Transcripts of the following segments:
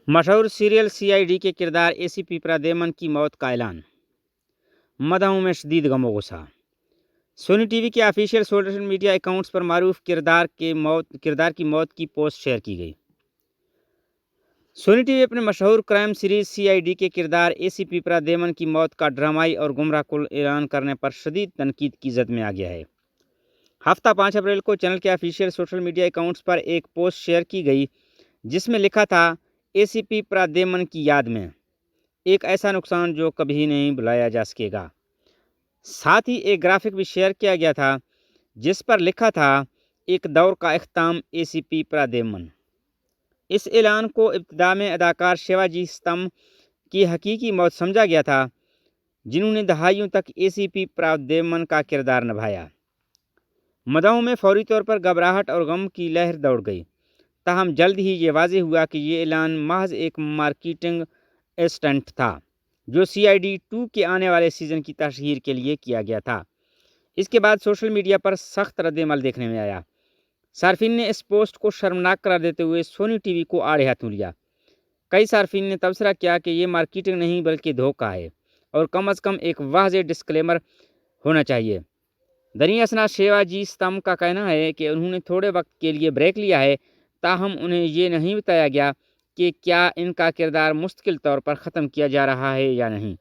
मशहूर serial CID के किरदार ACP प्रद्युम्न की मौत का ऐलान। मदाहों में शदीद गमोगुसा। सोनी टीवी के ऑफिशियल सोशल मीडिया अकाउंट्स पर मारूफ किरदार की मौत की पोस्ट शेयर की गई। सोनी टीवी अपने मशहूर क्राइम सीरीज CID के किरदार ACP प्रद्युम्न की मौत का ड्रामाई और गुमराहकुन ऐलान करने पर शदीद तनकीद की जद में आ गया है। हफ्ता 5 अप्रैल को चैनल के ऑफिशियल सोशल मीडिया अकाउंट्स पर एक पोस्ट शेयर की गई जिसमें लिखा था, ACP प्रद्युम्न की याद में एक ऐसा नुकसान जो कभी नहीं भुलाया जा सकेगा। साथ ही एक ग्राफिक भी शेयर किया गया था जिस पर लिखा था, एक दौर का इख्तिताम ACP प्रद्युम्न। इस ऐलान को इब्तिदा में अदाकार शिवाजी स्तंभ की हकीकी मौत समझा गया था, जिन्होंने दहाइयों तक ACP प्रद्युम्न का किरदार निभाया। मदाहों में फौरी तौर पर घबराहट और गम की लहर दौड़ गई। ताहम जल्द ही ये वाज़ेह हुआ कि ये ऐलान महज एक मार्केटिंग स्टंट था जो CID 2 के आने वाले सीज़न की तशहीर के लिए किया गया था। इसके बाद सोशल मीडिया पर सख्त रद्द-ए-अमल देखने में आया। सार्फिन ने इस पोस्ट को शर्मनाक करार देते हुए सोनी टीवी को आड़े हाथों लिया। कई सार्फिन ने तबसरा किया कि ये मार्केटिंग नहीं बल्कि धोखा है और कम अज़ कम एक वाज़ेह डिस्क्लेमर होना चाहिए। दरअसल शिवाजी स्तंभ का कहना है कि उन्होंने थोड़े वक्त के लिए ब्रेक लिया है, ताहम उन्हें ये नहीं बताया गया कि क्या इनका किरदार मुस्तकिल तौर पर ख़त्म किया जा रहा है या नहीं।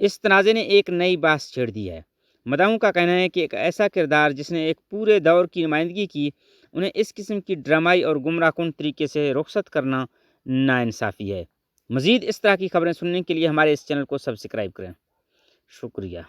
इस तनाज़े ने एक नई बात छेड़ दी है। मदाहों का कहना है कि एक ऐसा किरदार जिसने एक पूरे दौर की नुमाइंदगी की, उन्हें इस किस्म की ड्रामाई और गुमराहकुन तरीके से रुखसत करना नाइंसाफ़ी है। मज़ीद इस तरह की खबरें सुनने के लिए हमारे इस चैनल को सब्सक्राइब करें। शुक्रिया।